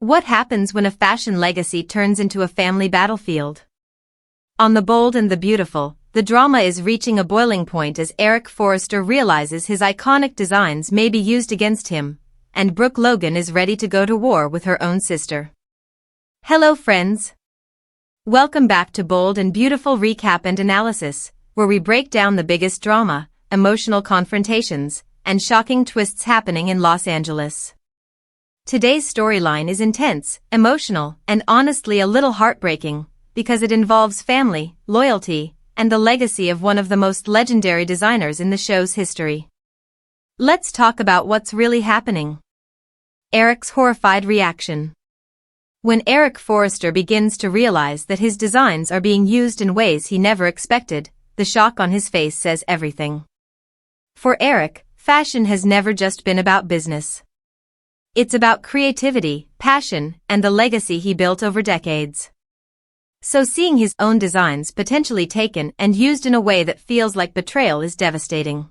What happens when a fashion legacy turns into a family battlefield? On The Bold and the Beautiful, the drama is reaching a boiling point as Eric Forrester realizes his iconic designs may be used against him, and Brooke Logan is ready to go to war with her own sister. Hello friends! Welcome back to Bold and Beautiful Recap and Analysis, where we break down the biggest drama, emotional confrontations, and shocking twists happening in Los Angeles. Today's storyline is intense, emotional, and honestly a little heartbreaking, because it involves family, loyalty, and the legacy of one of the most legendary designers in the show's history. Let's talk about what's really happening. Eric's horrified reaction. When Eric Forrester begins to realize that his designs are being used in ways he never expected, the shock on his face says everything. For Eric, fashion has never just been about business. It's about creativity, passion, and the legacy he built over decades. So seeing his own designs potentially taken and used in a way that feels like betrayal is devastating.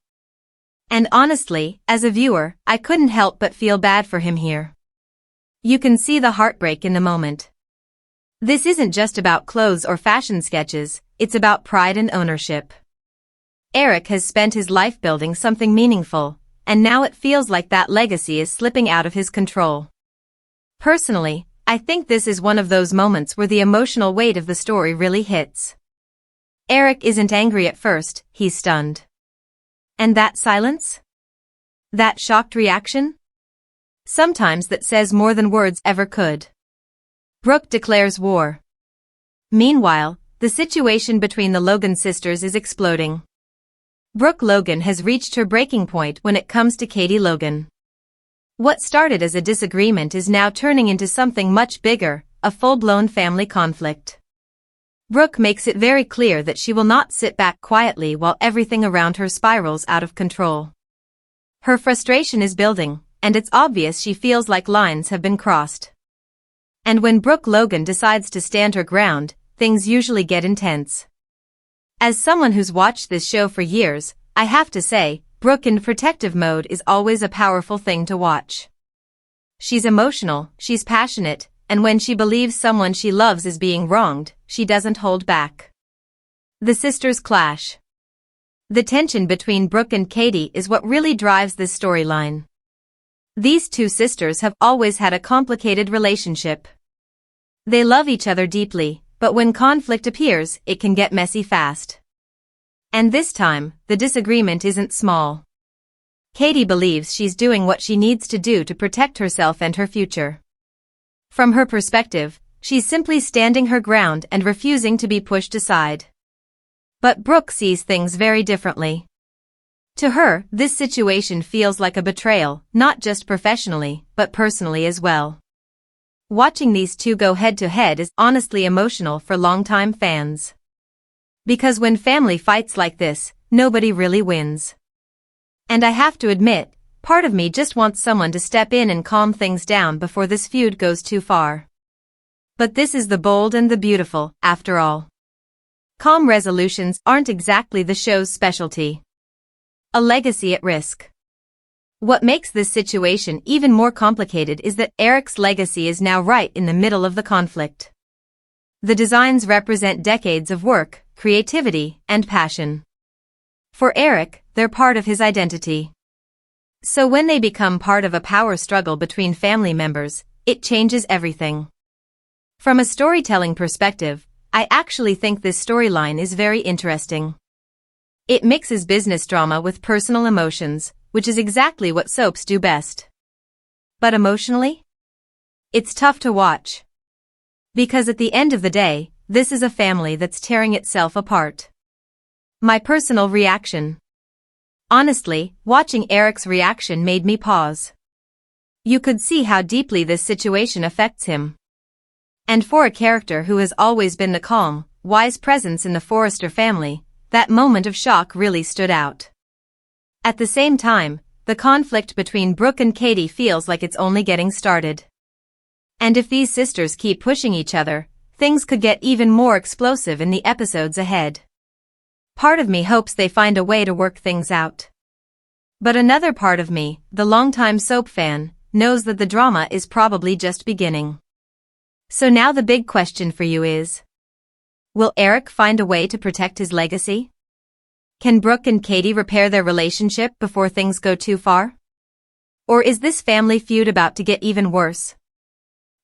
And honestly, as a viewer, I couldn't help but feel bad for him here. You can see the heartbreak in the moment. This isn't just about clothes or fashion sketches, it's about pride and ownership. Eric has spent his life building something meaningful, and now it feels like that legacy is slipping out of his control. Personally, I think this is one of those moments where the emotional weight of the story really hits. Eric isn't angry at first, he's stunned. And that silence? That shocked reaction? Sometimes that says more than words ever could. Brooke declares war. Meanwhile, the situation between the Logan sisters is exploding. Brooke Logan has reached her breaking point when it comes to Katie Logan. What started as a disagreement is now turning into something much bigger, a full-blown family conflict. Brooke makes it very clear that she will not sit back quietly while everything around her spirals out of control. Her frustration is building, and it's obvious she feels like lines have been crossed. And when Brooke Logan decides to stand her ground, things usually get intense. As someone who's watched this show for years, I have to say, Brooke in protective mode is always a powerful thing to watch. She's emotional, she's passionate, and when she believes someone she loves is being wronged, she doesn't hold back. The sisters clash. The tension between Brooke and Katie is what really drives this storyline. These two sisters have always had a complicated relationship. They love each other deeply, but when conflict appears, it can get messy fast. And this time, the disagreement isn't small. Katie believes she's doing what she needs to do to protect herself and her future. From her perspective, she's simply standing her ground and refusing to be pushed aside. But Brooke sees things very differently. To her, this situation feels like a betrayal, not just professionally, but personally as well. Watching these two go head-to-head is honestly emotional for longtime fans. Because when family fights like this, nobody really wins. And I have to admit, part of me just wants someone to step in and calm things down before this feud goes too far. But this is The Bold and the Beautiful, after all. Calm resolutions aren't exactly the show's specialty. A legacy at risk. What makes this situation even more complicated is that Eric's legacy is now right in the middle of the conflict. The designs represent decades of work, creativity, and passion. For Eric, they're part of his identity. So when they become part of a power struggle between family members, it changes everything. From a storytelling perspective, I actually think this storyline is very interesting. It mixes business drama with personal emotions, which is exactly what soaps do best. But emotionally? It's tough to watch. Because at the end of the day, this is a family that's tearing itself apart. My personal reaction. Honestly, watching Eric's reaction made me pause. You could see how deeply this situation affects him. And for a character who has always been the calm, wise presence in the Forrester family, that moment of shock really stood out. At the same time, the conflict between Brooke and Katie feels like it's only getting started. And if these sisters keep pushing each other, things could get even more explosive in the episodes ahead. Part of me hopes they find a way to work things out. But another part of me, the longtime soap fan, knows that the drama is probably just beginning. So now the big question for you is, will Eric find a way to protect his legacy? Can Brooke and Katie repair their relationship before things go too far? Or is this family feud about to get even worse?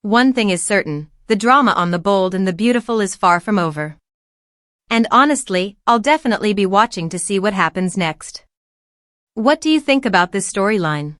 One thing is certain, the drama on The Bold and the Beautiful is far from over. And honestly, I'll definitely be watching to see what happens next. What do you think about this storyline?